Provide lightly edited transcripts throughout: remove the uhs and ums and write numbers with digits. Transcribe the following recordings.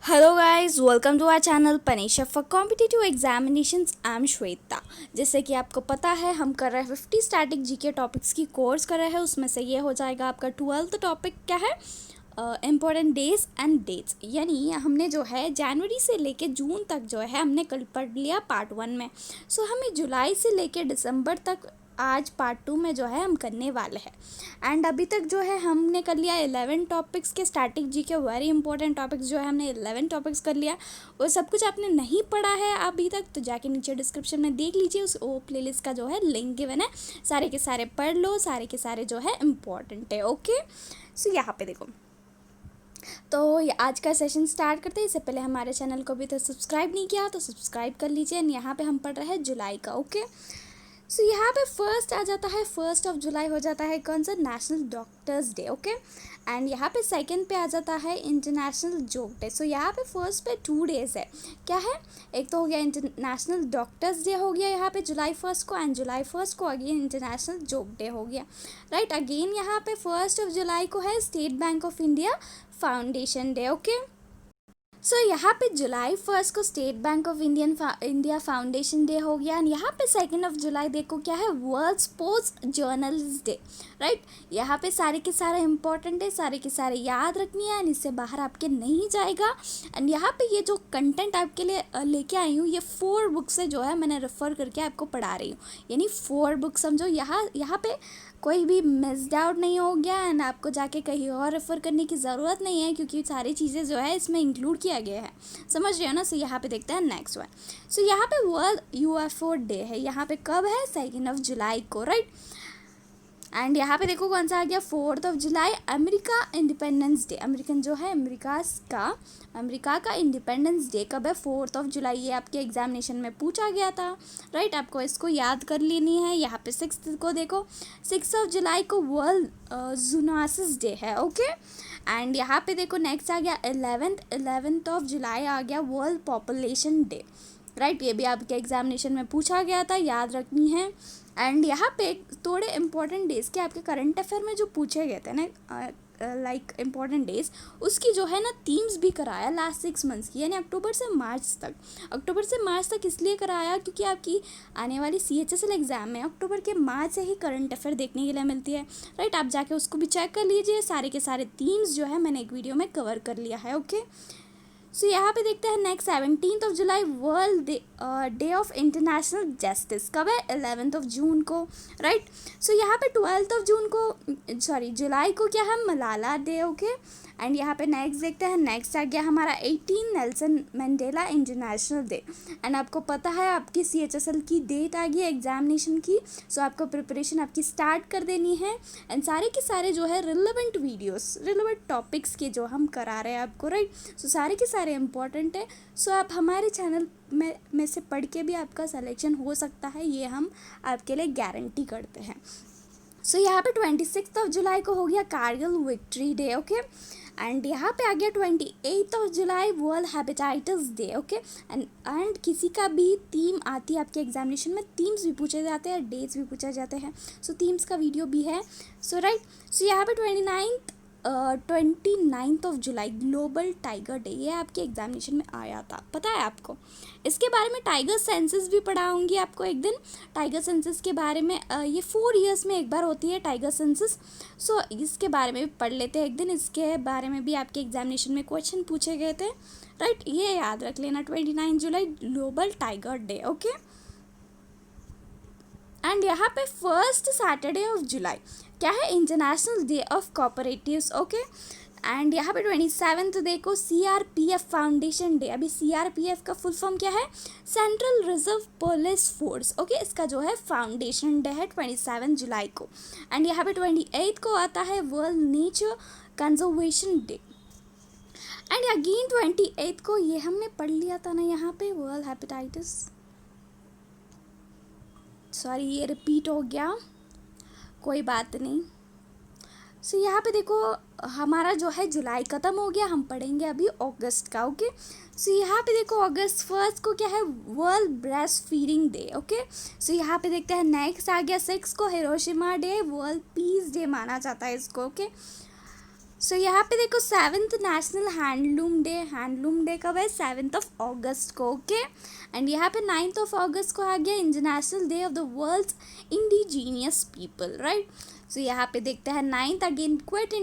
Hello guys, welcome to our channel पनीशा for competitive examinations. I am Shweta. जैसे कि आपको पता है, हम कर रहे हैं 50 स्टैटिक जीके टॉपिक्स की कोर्स कर रहे हैं। उसमें से ये हो जाएगा आपका 12th टॉपिक क्या है, इम्पोर्टेंट डेज एंड डेट्स। यानी हमने जो है जनवरी से लेके जून तक जो है हमने कल पढ़ लिया पार्ट 1 में। सो हमें जुलाई से लेके दिसंबर तक आज पार्ट 2 में जो है हम करने वाले हैं। एंड अभी तक जो है हमने कर लिया 11 टॉपिक्स के स्टैटिक जी के वेरी इंपॉर्टेंट टॉपिक्स जो है हमने 11 टॉपिक्स कर लिया। वो सब कुछ आपने नहीं पढ़ा है अभी तक तो जाके नीचे डिस्क्रिप्शन में देख लीजिए, उस वो प्लेलिस्ट का जो है लिंक गिवन है। सारे के सारे पढ़ लो, सारे के सारे जो है इम्पॉर्टेंट है। ओके, सो यहाँ पे देखो, तो आज का सेशन स्टार्ट करते हैं। इससे पहले हमारे चैनल को भी तो सब्सक्राइब नहीं किया तो सब्सक्राइब कर लीजिए। यहाँ पे हम पढ़ रहे हैं जुलाई का। ओके, सो यहाँ पे फर्स्ट आ जाता है, 1 जुलाई हो जाता है कौन सा, national doctors day. Okay, and यहाँ पे सेकंड पे आ जाता है इंटरनेशनल जोक डे। सो यहाँ पे फर्स्ट पे 2 डेज है। क्या है, एक तो हो गया इंटरनेशनल डॉक्टर्स डे हो गया यहाँ पे जुलाई 1 को, एंड जुलाई 1 को अगेन इंटरनेशनल जोक डे हो गया। राइट, अगेन यहाँ पे 1 जुलाई को है State Bank of India foundation day. Okay, so यहाँ पे जुलाई 1 को State Bank of India foundation day हो गया। एंड यहाँ पे 2 जुलाई देखो क्या है, world sports journalist day. Right, यहाँ पे सारे के सारे इंपॉर्टेंट है, सारे के सारे याद रखनी है, एंड इससे बाहर आपके नहीं जाएगा। एंड यहाँ पे ये जो कंटेंट आपके लिए लेके आई हूँ, ये 4 बुक से जो है मैंने रेफ़र करके आपको पढ़ा रही हूँ। यानी 4 बुक समझो, यहाँ पे कोई भी मिस्ड आउट नहीं हो गया। एंड आपको जाके कहीं और रेफ़र करने की ज़रूरत नहीं है, क्योंकि सारी चीज़ें जो है इसमें इंक्लूड किया गया है। समझ रहे हो ना। सो यहाँ पे देखते हैं नेक्स्ट वन। सो यहाँ पे वर्ल्ड यूएफओ डे है। यहाँ पे कब है, 2 जुलाई को। राइट, एंड यहाँ पे देखो कौन सा आ गया, 4 जुलाई अमेरिका इंडिपेंडेंस डे। अमेरिकन जो है अमेरिका का इंडिपेंडेंस डे कब है, 4 जुलाई। ये आपके एग्जामिनेशन में पूछा गया था। राइट, आपको इसको याद कर लेनी है। यहाँ पे 6 को देखो, 6 जुलाई को वर्ल्ड जूनोसिस डे है। ओके, एंड यहाँ पे देखो नेक्स्ट आ गया 11th जुलाई आ गया वर्ल्ड पॉपुलेशन डे। राइट, ये भी आपके एग्जामिनेशन में पूछा गया था, याद रखनी है। एंड यहाँ पे थोड़े इंपॉर्टेंट डेज के आपके करंट अफेयर में जो पूछे गए थे ना, लाइक इंपॉर्टेंट डेज, उसकी जो है ना थीम्स भी कराया लास्ट 6 मंथ्स की, यानी अक्टूबर से मार्च तक इसलिए कराया क्योंकि आपकी आने वाली CHSL एग्जाम में अक्टूबर के मार्च से ही करंट अफेयर देखने के लिए मिलती है। राइट, आप जाके उसको भी चेक कर लीजिए। सारे के सारे थीम्स जो है मैंने एक वीडियो में कवर कर लिया है। ओके, सो यहाँ पे देखते हैं next 17 July world day of international justice कब है, 11 जून को। राइट, सो यहाँ पे 12 जुलाई को क्या है, मलाला डे। ओके, एंड यहाँ पे नेक्स्ट देखते हैं, नेक्स्ट आ गया हमारा 18 Nelson Mandela international day. And आपको पता है आपकी CHSL की डेट आ गई एग्जामिनेशन की। सो आपको प्रिपरेशन आपकी स्टार्ट कर देनी है। एंड सारे के सारे जो है रिलेवेंट वीडियोस, रिलेवेंट टॉपिक्स के जो हम करा रहे हैं आपको। राइट, सो सारे के सारे इंपॉर्टेंट है। सो आप हमारे चैनल में से पढ़ के भी आपका सिलेक्शन हो सकता है, ये हम आपके लिए गारंटी करते हैं। सो यहाँ पे 26 जुलाई को हो गया Kargil victory day. Okay, and यहाँ पे आ गया 28 जुलाई world hepatitis day. Okay, and किसी का भी थीम आती है आपके एग्जामिनेशन में, थीम्स भी पूछे जाते हैं, डेट्स भी पूछे जाते हैं। सो थीम्स का वीडियो भी है। सो राइट, सो यहाँ पे 29 जुलाई ग्लोबल टाइगर डे, ये आपके एग्जामिनेशन में आया था, पता है आपको। इसके बारे में टाइगर सेंसस भी पढ़ाऊंगी आपको एक दिन। टाइगर सेंसस के बारे में ये 4 इयर्स में एक बार होती है टाइगर सेंसस। सो इसके बारे में भी पढ़ लेते हैं एक दिन। इसके बारे में भी आपके एग्जामिनेशन में क्वेश्चन पूछे गए थे। राइट, ये याद रख लेना, 29 जुलाई global tiger day. Okay, and यहाँ पे 1 सैटरडे ऑफ जुलाई क्या है, international day of cooperatives. Okay, and यहाँ पे 27 देखो CRPF फाउंडेशन डे। अभी CRPF का फुल फॉर्म क्या है, central reserve police force. Okay, इसका जो है फाउंडेशन डे है 27 जुलाई को। एंड यहाँ पे 28 को आता है world nature conservation day. And again 28 को ये हमने पढ़ लिया था ना, यहाँ पे वर्ल्ड हेपेटाइटिस, सॉरी ये रिपीट हो गया, कोई बात नहीं। सो यहाँ पे देखो हमारा जो है जुलाई ख़त्म हो गया, हम पढ़ेंगे अभी अगस्त का। ओके, सो यहाँ पे देखो अगस्त 1 को क्या है, world breastfeeding day. Okay, so यहाँ पे देखते हैं नेक्स्ट आ गया 6 को Hiroshima day, world peace day माना जाता है इसको। ओके, सो यहाँ पे देखो 7th नेशनल हैंडलूम डे कब है? 7th ऑफ अगस्त को, ओके। एंड यहाँ पे 9th ऑफ अगस्त को आ गया international day of the world's indigenous people, right. So यहाँ पे देखते हैं 9th again quit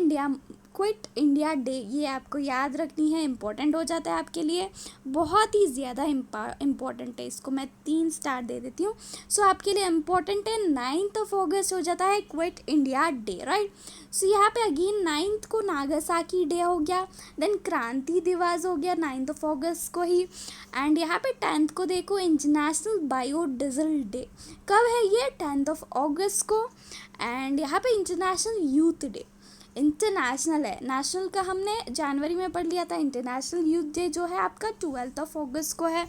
India day, ये आपको याद रखनी है, इम्पोर्टेंट हो जाता है आपके लिए, बहुत ही ज़्यादा इम्पॉर्टेंट है, इसको मैं 3 स्टार दे देती हूँ। सो आपके लिए इम्पोर्टेंट है, 9th ऑफ अगस्त हो जाता है quit India day, right. So यहाँ पे अगेन 9th को नागासाकी डे हो गया, देन क्रांति दिवस हो गया 9th ऑफ अगस्त को ही। एंड यहाँ पे 10th को देखो इंटरनेशनल बायोडीजल डे, कब है ये? 10th ऑफ अगस्त को। एंड यहाँ पे इंटरनेशनल यूथ डे, इंटरनेशनल है, नेशनल का हमने जनवरी में पढ़ लिया था, इंटरनेशनल यूथ डे जो है आपका 12th ऑफ अगस्त को है।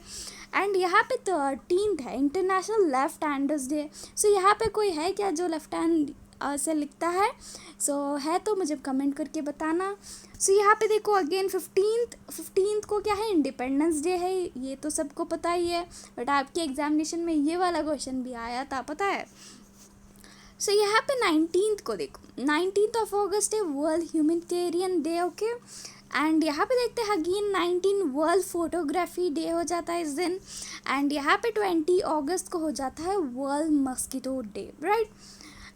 एंड यहाँ पे 13th है इंटरनेशनल लेफ्ट हैंडर्स डे। सो यहाँ पे कोई है क्या जो लेफ्ट हैंड से लिखता है? सो है तो मुझे कमेंट करके बताना। सो यहाँ पे देखो अगेन 15th को क्या है? इंडिपेंडेंस डे है, ये तो सबको पता ही है, बट आपके एग्जामिनेशन में ये वाला क्वेश्चन भी आया था, पता है। सो यहाँ पे 19th को देखो, 19th ऑफ अगस्त है world humanitarian day, okay. And यहाँ पे देखते हैं अगेन 19 वर्ल्ड फोटोग्राफी डे हो जाता है इस दिन। एंड यहाँ पे 20 अगस्त को हो जाता है world mosquito day, right.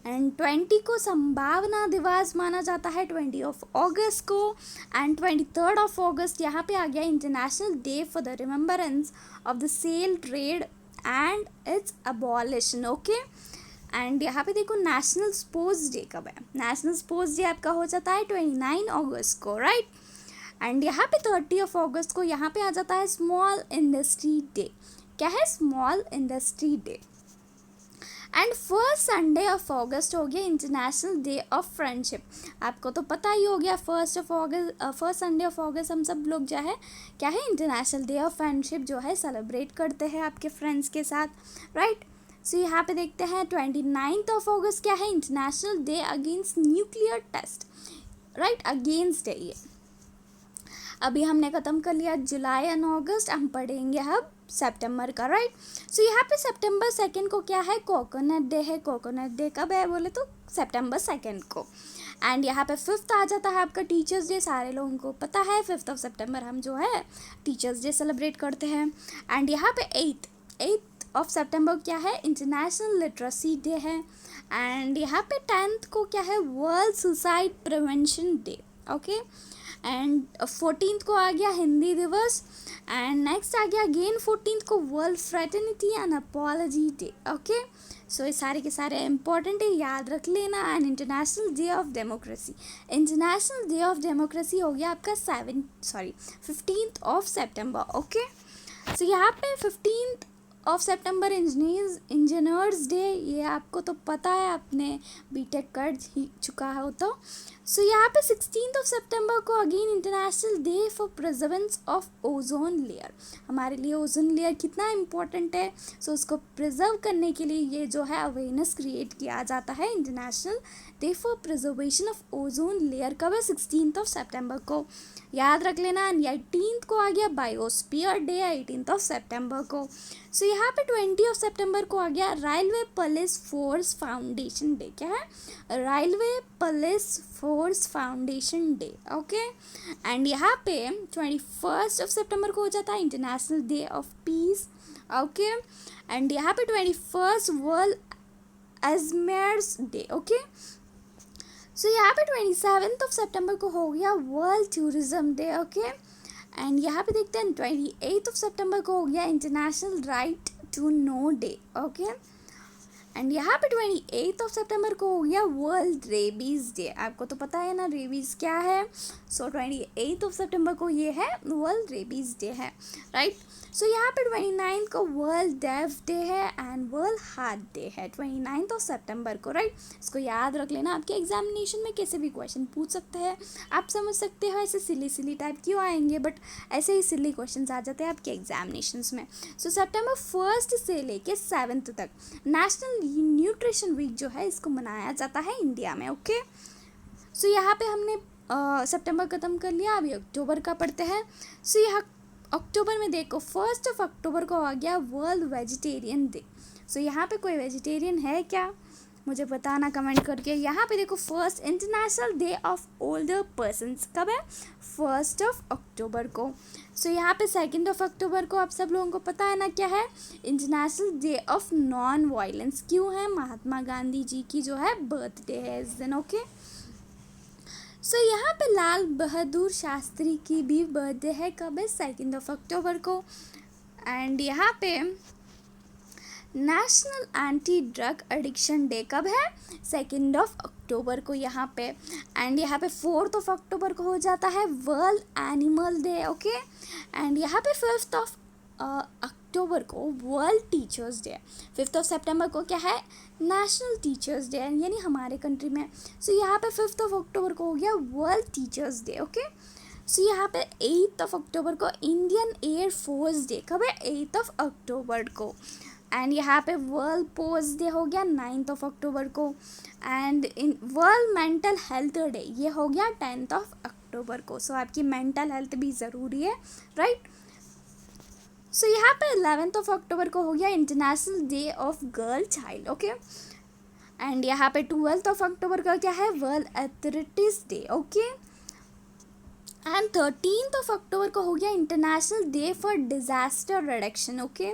And 20 को संभावना दिवस माना जाता है 20 ऑफ अगस्त को। एंड 23rd ऑफ अगस्त यहाँ पे आ गया international day for the remembrance of the slave trade and its abolition, okay. And यहाँ पे देखो नेशनल स्पोर्ट्स डे कब है? नेशनल स्पोर्ट्स डे आपका हो जाता है 29 अगस्त को, राइट। एंड यहाँ पे 30 ऑफ अगस्त को यहाँ पे आ जाता है स्मॉल इंडस्ट्री डे। क्या है? Small industry day. And first Sunday off अगस्त हो गया इंटरनेशनल डे ऑफ फ्रेंडशिप, आपको तो पता ही हो गया, फर्स्ट संडे ऑफ अगस्त हम सब लोग जो है क्या है? इंटरनेशनल डे ऑफ फ्रेंडशिप जो है सेलिब्रेट करते हैं आपके फ्रेंड्स के साथ, राइट। सो यहाँ पे देखते हैं 29th ऑफ अगस्त क्या है? International day against nuclear test, right, against है ये। अभी हमने ख़त्म कर लिया जुलाई एंड अगस्त, हम पढ़ेंगे अब सितंबर का, राइट। सो यहाँ पे सितंबर 2 को क्या है? कोकोनट डे है। कोकोनट डे कब है बोले तो सितंबर 2 को। एंड यहाँ पे 5th आ जाता है आपका टीचर्स डे, सारे लोगों को पता है 5th ऑफ सितंबर हम जो है टीचर्स डे सेलिब्रेट करते हैं। एंड यहाँ पे 8th ऑफ सितंबर क्या है? इंटरनेशनल लिटरेसी डे है। एंड यहाँ पे 10th को क्या है? World suicide prevention day, okay. And 14th को आ गया हिंदी दिवस। एंड नेक्स्ट आ गया अगेन 14th को world fraternity and apology day, okay. So ये सारे के सारे इंपॉर्टेंट है, याद रख लेना। And international day of democracy, international day of democracy हो गया आपका 15th of September, okay. So यहाँ पे 15th of September engineers day, ये आपको तो पता है, आपने बीटेक कर ही चुका हो तो। सो यहाँ पे 16th ऑफ सितंबर को again international day for प्रिजर्वेंस of ozone layer, हमारे लिए ओजोन लेयर कितना इम्पोर्टेंट है, सो उसको प्रिजर्व करने के लिए ये जो है अवेयरनेस क्रिएट किया जाता है। International day for preservation of ozone layer कब है? 16th ऑफ सितंबर को, याद रख लेना। 18th को आ गया बायोस्फीयर डे, 18th ऑफ सितंबर को। सो यहाँ पे 20 ऑफ सितंबर को आ गया railway police force foundation day. क्या है? Railway police force foundation day, okay. And यहाँ पे 21 ऑफ सितंबर को हो जाता है international day of peace, okay. And यहाँ पे 21 world Alzheimer's day, okay. So यहाँ पे 27th ऑफ सितंबर को हो गया world tourism day, okay. And यहाँ पे देखते हैं 28th ऑफ सितंबर को हो गया international right to know day, okay. And यहाँ पे 28th ऑफ सितंबर को हो गया वर्ल्ड रेबीज़ डे, आपको तो पता है ना रेबीज़ क्या है। सो 28th ऑफ सितंबर को ये है वर्ल्ड रेबीज़ डे है, राइट। सो यहाँ पे 29 को वर्ल्ड डेफ डे है एंड वर्ल्ड हार्ट डे है 29th ऑफ सितंबर को, राइट। इसको याद रख लेना, आपके एग्जामिनेशन में कैसे भी क्वेश्चन पूछ सकते हैं, आप समझ सकते हो ऐसे सिली टाइप क्यों आएंगे, बट ऐसे ही सिली क्वेश्चन आ जाते हैं आपके एग्जामिनेशंस में। सो सितंबर 1 से लेके 7 तक नेशनल न्यूट्रिशन वीक जो है इसको मनाया जाता है इंडिया में, ओके। सो यहाँ पे हमने सितंबर ख़त्म कर लिया, अभी अक्टूबर का पढ़ते हैं। सो यहाँ अक्टूबर में देखो 1 अक्टूबर को आ गया वर्ल्ड वेजिटेरियन डे। सो यहाँ पे कोई वेजिटेरियन है क्या? मुझे बताना कमेंट करके। यहाँ पे देखो first international day of older persons कब है? 1 अक्टूबर को। सो यहाँ पे 2 अक्टूबर को आप सब लोगों को पता है ना क्या है? International day of non violence. क्यों है? महात्मा गांधी जी की जो है बर्थडे है इस दिन। ओके, सो यहाँ पे लाल बहादुर शास्त्री की भी बर्थडे है। कब है? 2 अक्टूबर को। एंड यहाँ पे national anti drug addiction day कब है? 2 अक्टूबर को यहाँ पे। एंड यहाँ पे 4 अक्टूबर को हो जाता है world animal day. Okay, and यहाँ पे 5 अक्टूबर को वर्ल्ड टीचर्स डे। 5 सितंबर को क्या है? नेशनल टीचर्स डे, यानी हमारे कंट्री में। सो यहाँ पे 5 अक्टूबर को हो गया world teachers day. Okay, so यहाँ पे 8 अक्टूबर को इंडियन एयर फोर्स डे। कब है? 8 अक्टूबर को। एंड यहाँ पे वर्ल्ड पोस्ट डे हो गया 9 अक्टूबर को। And in world mental health day ये हो गया 10 अक्टूबर को। सो आपकी मेंटल हेल्थ भी ज़रूरी है, राइट। सो यहाँ पे 11 अक्टूबर को हो गया international day of girl child. Okay, and यहाँ पे 12 अक्टूबर का क्या है? World athletics day. Okay, and 13 अक्टूबर को हो गया international day for disaster reduction. Okay,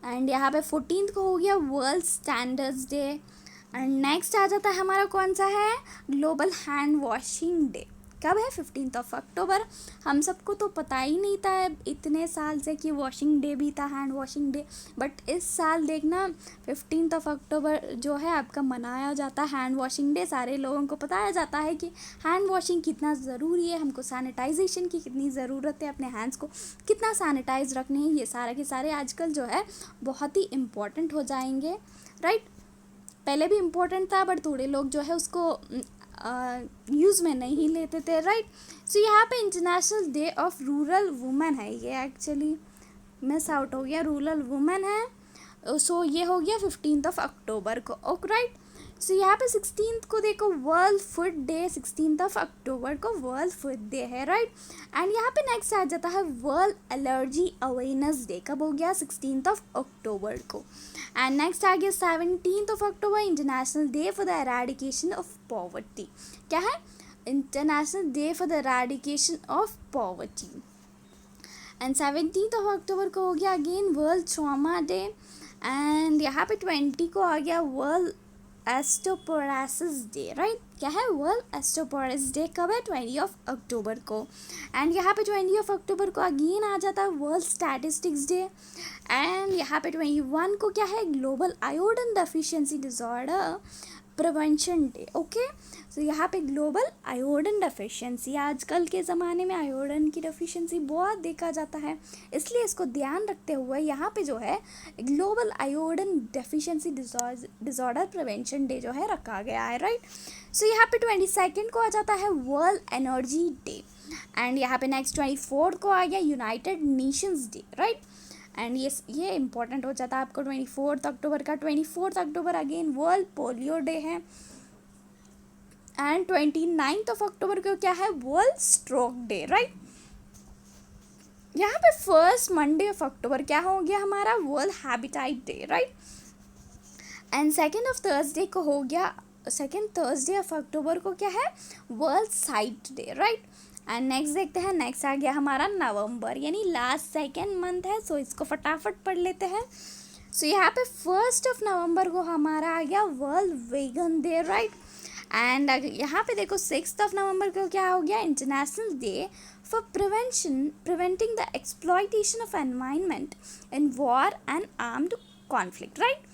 and यहाँ पे 14 को हो गया world standards day. And next आ जाता है हमारा कौन सा है? Global hand washing day. कब है? 15 अक्टूबर। हम सबको तो पता ही नहीं था इतने साल से कि वॉशिंग डे भी था, हैंड वॉशिंग डे। बट इस साल देखना 15 अक्टूबर जो है आपका मनाया जाता है हैंड वॉशिंग डे। सारे लोगों को बताया जाता है कि हैंड वॉशिंग कितना ज़रूरी है, हमको सैनिटाइजेशन की कितनी ज़रूरत है, अपने हैंड्स को कितना सैनिटाइज रखने हैं। ये सारे के सारे आजकल जो है बहुत ही इम्पॉर्टेंट हो जाएंगे, राइट। पहले भी इम्पोर्टेंट था बट थोड़े लोग जो है उसको यूज़ में नहीं लेते थे, राइट। सो यहाँ पे international day of rural women है। ये एक्चुअली मिस आउट हो गया, रूरल वुमेन है। सो ये हो गया 15 अक्टूबर को। Okay, right. सो यहाँ पे 16 को देखो वर्ल्ड फूड डे। 16 अक्टूबर को वर्ल्ड फूड डे है, राइट। एंड यहाँ पे नेक्स्ट आ जाता है वर्ल्ड एलर्जी अवेयरनेस डे। कब हो गया? 16 अक्टूबर को। एंड नेक्स्ट आ गया 17 अक्टूबर international day for the eradication of poverty. क्या है? International day for the eradication of poverty. And 17 अक्टूबर को हो गया again world trauma day. And यहाँ पे 20 को आ गया वर्ल्ड एस्टोपोरासिस डे, राइट। क्या है? World osteoporosis day. कब है? 20 अक्टूबर को। एंड यहाँ पे 20 अक्टूबर को अगेन आ जाता है वर्ल्ड स्टैटिस्टिक्स डे। एंड यहाँ पे 21 को क्या है? Global iodine deficiency disorder prevention day. Okay, so यहाँ पे ग्लोबल आयोडीन डेफिशिएंसी, आजकल के ज़माने में आयोडीन की डेफिशिएंसी बहुत देखा जाता है, इसलिए इसको ध्यान रखते हुए यहाँ पे जो है global iodine deficiency disorder prevention day जो है रखा गया है, राइट। सो यहाँ पे 22 को आ जाता है वर्ल्ड एनर्जी डे। एंड यहाँ पे नेक्स्ट 24 को आ गया United Nations day, right. And ये इंपॉर्टेंट हो जाता है आपको 24 अक्टूबर का। 24 अक्टूबर अगेन वर्ल्ड पोलियो डे है। एंड 29 अक्टूबर को क्या है? World stroke day, right. यहाँ पे 1 मंडे ऑफ अक्टूबर क्या हो गया हमारा? World habitat day, right. And 2 Thursday को हो गया, 2 थर्सडे ऑफ अक्टूबर को क्या है? World site day, right. And next देखते हैं, नेक्स्ट आ गया हमारा नवंबर, यानी लास्ट 2nd मंथ है। सो इसको फटाफट पढ़ लेते हैं। सो यहाँ पे 1 नवंबर को हमारा आ गया world vegan day, right. And यहाँ पे देखो 6 नवंबर को क्या हो गया? International day for preventing the exploitation of environment in war and armed conflict, right.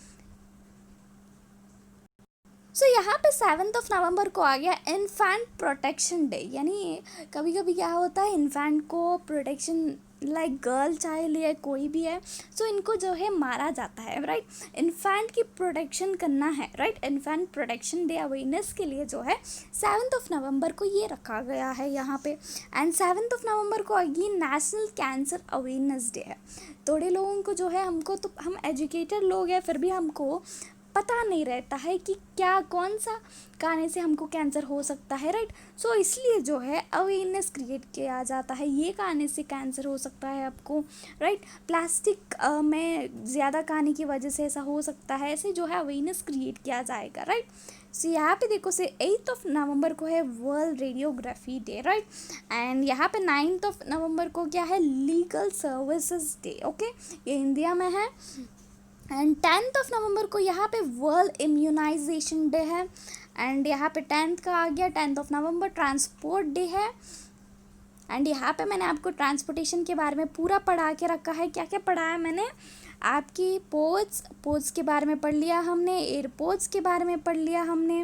So यहाँ पे 7 नवंबर को आ गया इन्फेंट प्रोटेक्शन डे, यानी कभी कभी क्या होता है इन्फेंट को प्रोटेक्शन, लाइक गर्ल चाइल्ड या कोई भी है, सो इनको जो है मारा जाता है, राइट। इन्फेंट की प्रोटेक्शन करना है, right. Infant protection day awareness के लिए जो है 7 नवंबर को ये रखा गया है यहाँ पे। एंड 7 नवंबर को again national cancer awareness day है। थोड़े लोगों को जो है, हमको तो हम एजुकेटेड लोग हैं फिर भी हमको पता नहीं रहता है कि क्या कौन सा खाने से हमको कैंसर हो सकता है, राइट। सो इसलिए जो है अवेयरनेस क्रिएट किया जाता है, ये खाने से कैंसर हो सकता है आपको, राइट। प्लास्टिक में ज़्यादा खाने की वजह से ऐसा हो सकता है, ऐसे जो है अवेयरनेस क्रिएट किया जाएगा, राइट। सो यहाँ पे देखो से 8 नवंबर को है world radiography day, right. And यहाँ पे 9 नवंबर को क्या है, लीगल सर्विसेज डे, ओके, ये इंडिया में है। एंड 10 नवंबर को यहाँ पे वर्ल्ड इम्यूनाइजेशन डे है। एंड यहाँ पे 10 का आ गया, 10 नवंबर ट्रांसपोर्ट डे है। एंड यहाँ पे मैंने आपको ट्रांसपोर्टेशन के बारे में पूरा पढ़ा के रखा है। क्या क्या पढ़ाया मैंने, आपकी पोर्ट्स के बारे में पढ़ लिया हमने, एयरपोर्ट्स के बारे में पढ़ लिया हमने,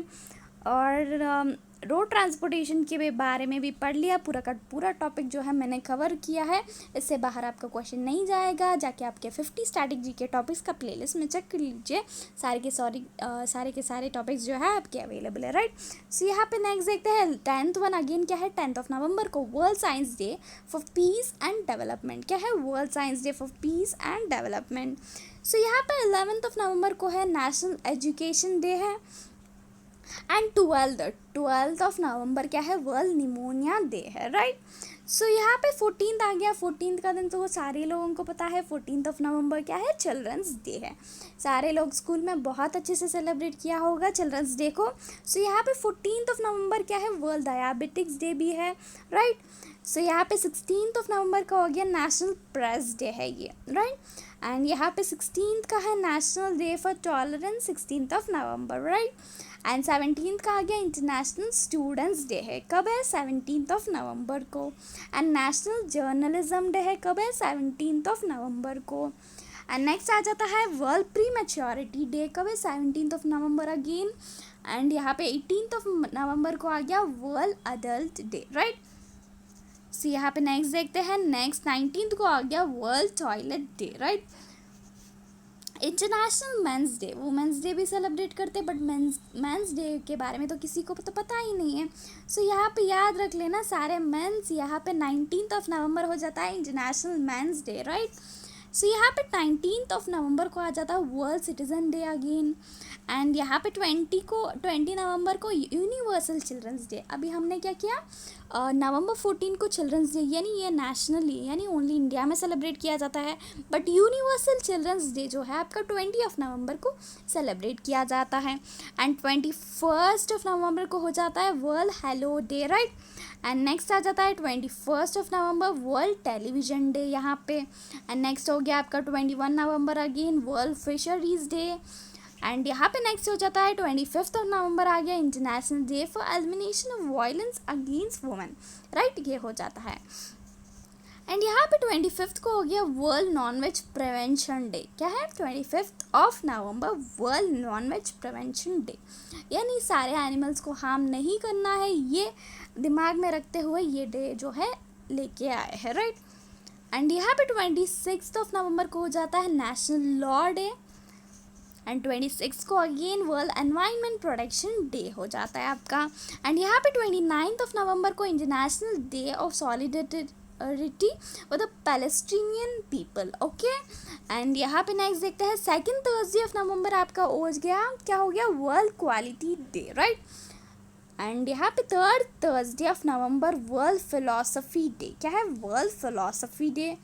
और रोड ट्रांसपोर्टेशन के बारे में भी पढ़ लिया। पूरा का पूरा टॉपिक जो है मैंने कवर किया है। इससे बाहर आपका क्वेश्चन नहीं जाएगा। जाके आपके 50 स्टैटिक जीके टॉपिक्स का प्लेलिस्ट में चेक कर लीजिए। सारे के सारे टॉपिक्स जो है आपके अवेलेबल है, राइट। सो यहाँ पे नेक्स्ट देखते हैं 10th वन अगेन क्या है, 10 नवंबर को world science day for peace and development. क्या है, world science day for peace and development. So यहाँ पे 11 नवंबर को है नेशनल एजुकेशन डे है। एंड 12 नवंबर क्या है, वर्ल्ड निमोनिया डे है, राइट। सो यहाँ पे 14 आ गया। 14 का दिन तो वो सारे लोगों को पता है। 14 नवंबर क्या है, चिल्ड्रंस डे है। सारे लोग स्कूल में बहुत अच्छे से सेलिब्रेट किया होगा चिल्ड्रंस डे को। सो यहाँ पे 14 नवंबर क्या है, वर्ल्ड डायबिटिक्स डे भी है, राइट। सो यहाँ पे 16 नवंबर का हो गया नेशनल प्रेस डे है ये, राइट। एंड यहाँ पे 16 का है national day for tolerance, 16 November, right. And 17 का आ गया इंटरनेशनल स्टूडेंट्स डे है। कब है, 17 नवंबर को। एंड नेशनल जर्नलिज्म डे है, कब है, 17 नवंबर को। एंड नेक्स्ट आ जाता है वर्ल्ड प्री मैच्योरिटी डे, कब है, 17 नवंबर अगेन। एंड यहाँ पे 18 नवंबर को आ गया world adult day, right. So यहाँ पे नेक्स्ट देखते हैं, नेक्स्ट 19 को आ गया world toilet day, right. International men's day, women's day भी सेलिब्रेट करते हैं, बट मेंस डे के बारे में तो किसी को तो पता ही नहीं है। सो यहाँ पे याद रख लेना सारे मेंस। यहाँ पे 19 नवंबर हो जाता है international men's day, right. So यहाँ पे 19 नवंबर को आ जाता है world citizen day again. And यहाँ पे 20 नवंबर को यूनिवर्सल चिल्ड्रंस डे। अभी हमने क्या किया, नवंबर 14 को चिल्ड्रंस डे, यानी ये नेशनली यानी ओनली इंडिया में सेलिब्रेट किया जाता है। बट यूनिवर्सल चिल्ड्रंस डे जो है आपका 20 नवंबर को सेलिब्रेट किया जाता है। एंड 21 नवंबर को हो जाता है world hello day, right. And next आ जाता है 21 नवंबर वर्ल्ड टेलीविज़न डे यहाँ पे। एंड नेक्स्ट हो गया आपका 21 नवंबर again world fisheries day. And यहाँ पे नेक्स्ट हो जाता है 25 नवंबर आ गया international day for elimination of violence against women, right, ये हो जाता है। एंड यहाँ पे 25 को हो गया वर्ल्ड नॉनवेज प्रिवेंशन डे। क्या है, 25 नवंबर वर्ल्ड नॉनवेज प्रिवेंशन डे, यानी सारे एनिमल्स को हार्म नहीं करना है, ये दिमाग में रखते हुए ये डे जो है लेके आए हैं, राइट। एंड यहाँ पे 26 नवंबर को हो जाता है नेशनल लॉ डे। एंड 26 को again world environment protection day हो जाता है आपका। एंड यहाँ पे 29 नवंबर को international day of solidarity with the Palestinian people, okay. And यहाँ पे नेक्स्ट देखते हैं सेकंड थर्सडे ऑफ नवंबर आपका हो गया, क्या हो गया, world quality day, right. And यहाँ पे थर्ड थर्सडे ऑफ नवंबर वर्ल्ड फिलोसफी डे। क्या है, world philosophy day.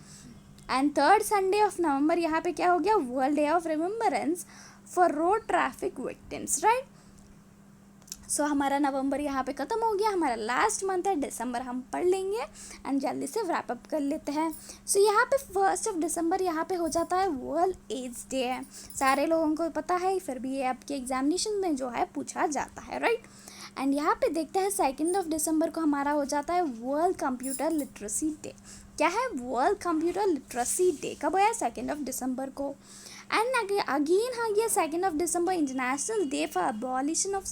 And third Sunday of नवंबर यहाँ पे क्या हो गया, world day of remembrance for road traffic victims, right. So हमारा नवंबर यहाँ पे ख़त्म हो गया। हमारा लास्ट मंथ है दिसंबर, हम पढ़ लेंगे एंड जल्दी से रैप अप कर लेते हैं। सो यहाँ पे 1 दिसंबर यहाँ पे हो जाता है वर्ल्ड एड्स डे है। सारे लोगों को पता है, फिर भी ये आपके एग्जामिनेशन में जो है पूछा जाता है, राइट। एंड यहाँ पे देखते हैं 2 दिसंबर को हमारा हो जाता है वर्ल्ड कंप्यूटर लिटरेसी डे। क्या है, वर्ल्ड कंप्यूटर लिटरेसी डे कब आया, 2 दिसंबर को। एंड अगेन आ गया 2 दिसंबर international day for abolition of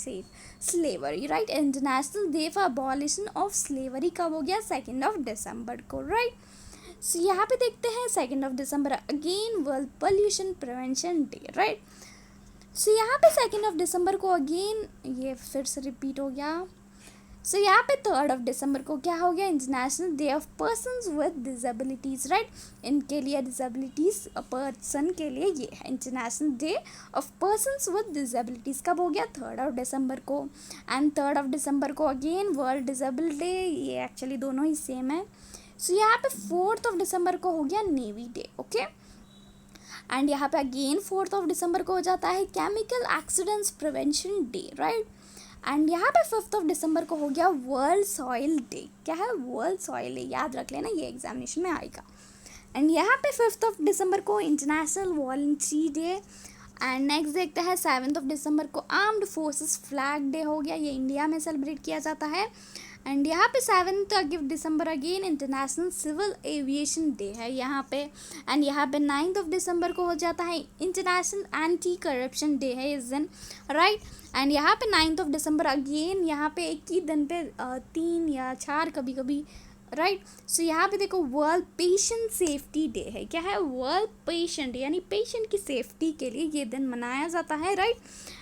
slavery, right. International day for abolition of slavery कब हो गया, 2 दिसंबर को, राइट। सो यहाँ पे देखते हैं 2 दिसंबर again world pollution prevention day, right. So यहाँ पे 2 दिसंबर को अगेन ये फिर से रिपीट हो गया। सो यहाँ पे 3rd ऑफ दिसंबर को क्या हो गया, international day of persons with disabilities, right. इनके लिए डिसेबिलिटीज़ पर्सन के लिए ये है international day of persons with disabilities. कब हो गया, 3rd ऑफ दिसंबर को। एंड 3rd ऑफ दिसंबर को अगेन वर्ल्ड डिसेबल डे, ये एक्चुअली दोनों ही सेम है। सो यहाँ पे 4th ऑफ दिसंबर को हो गया नेवी डे, ओके। एंड यहाँ पे अगेन 4th ऑफ दिसंबर को हो जाता है chemical accidents prevention day, right. And यहाँ पे 5th ऑफ दिसंबर को हो गया वर्ल्ड सॉइल डे। क्या है, वर्ल्ड सॉइल डे, याद रख लेना, ये एग्जामिनेशन में आएगा। एंड यहाँ पे 5th ऑफ दिसंबर को international voluntary day. And next देखते हैं 7th ऑफ दिसंबर को आर्म्ड फोर्सेस फ्लैग डे हो गया, ये इंडिया में सेलिब्रेट किया जाता है। एंड यहाँ पे 7th दिसंबर again international civil aviation day है यहाँ पे। एंड यहाँ पे 9th ऑफ दिसंबर को हो जाता है इंटरनेशनल एंटी करप्शन डे है इस दिन, राइट। एंड यहाँ पे 9th ऑफ दिसंबर अगेन यहाँ पे एक ही दिन पे 3 या 4 कभी कभी, राइट। सो यहाँ पे देखो वर्ल्ड पेशेंट सेफ्टी डे है। क्या है, वर्ल्ड पेशेंट, यानी पेशेंट की सेफ्टी के लिए ये दिन मनाया जाता है, राइट।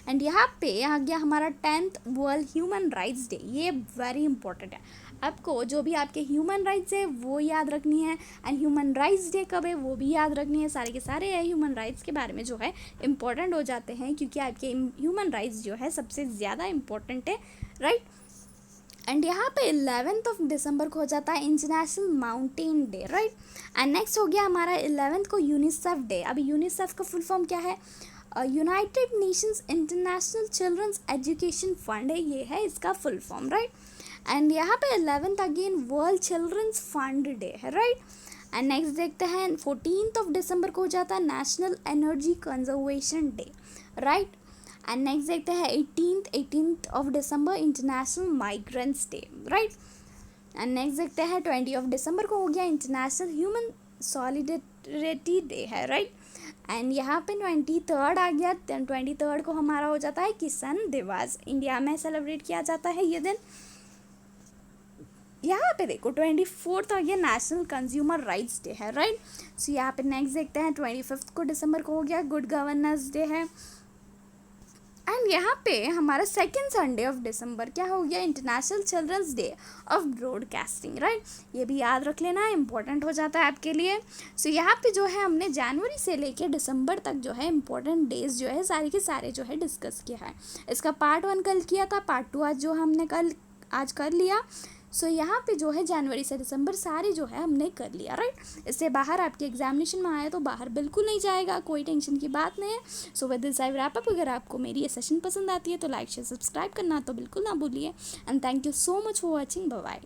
एंड यहाँ पे आ गया हमारा 10th world human rights day, ये वेरी इंपॉर्टेंट है। आपको जो भी आपके ह्यूमन राइट्स है वो याद रखनी है, एंड ह्यूमन राइट्स डे कब है वो भी याद रखनी है। सारे के सारे ह्यूमन राइट्स के बारे में जो है इम्पॉर्टेंट हो जाते हैं, क्योंकि आपके ह्यूमन राइट्स जो है सबसे ज़्यादा इम्पॉर्टेंट है, राइट। एंड यहाँ पे 11th ऑफ दिसंबर को हो जाता है international mountain day, right. And next हो गया हमारा 11th को यूनिसेफ डे। अभी यूनिसेफ का फुल फॉर्म क्या है, United Nations International Children's Education Fund है, ये है इसका फुल फॉर्म, राइट। एंड यहाँ पे 11th again world children's fund day है, राइट। एंड नेक्स्ट देखते हैं 14th ऑफ दिसंबर को हो जाता है national energy conservation day, right. And next देखते हैं 18th of December international migrants day, right. And next देखते हैं 20 ऑफ दिसंबर को हो गया इंटरनेशनल ह्यूमन सॉलिडेरिटी डे है, राइट। एंड यहाँ पे 23rd आ गया, 23rd को हमारा हो जाता है किसान दिवस, इंडिया में सेलिब्रेट किया जाता है ये दिन। यहाँ पे देखो 24th आ गया नेशनल कंज्यूमर राइट्स डे है, राइट। सो यहाँ पे नेक्स्ट देखते हैं 25th को दिसंबर को हो गया गुड गवर्नेंस डे है। एंड यहाँ पे हमारा 2nd संडे ऑफ दिसंबर क्या हो गया, international children's day of broadcasting, right. ये भी याद रख लेना, इंपॉर्टेंट हो जाता है आपके लिए। सो यहाँ पे जो है हमने जनवरी से लेके दिसंबर तक जो है इंपॉर्टेंट डेज जो है सारे के सारे जो है डिस्कस किया है। इसका पार्ट 1 कल किया था, पार्ट 2 आज जो हमने आज कर लिया। सो यहाँ पे जो है जनवरी से दिसंबर सारे जो है हमने कर लिया, राइट। इससे बाहर आपके एग्जामिनेशन में आया तो बाहर बिल्कुल नहीं जाएगा, कोई टेंशन की बात नहीं है। So with this I wrap up. अगर आपको मेरी ये सेशन पसंद आती है तो लाइक शेयर सब्सक्राइब करना तो बिल्कुल ना भूलिए। And thank you so much for watching, bye bye.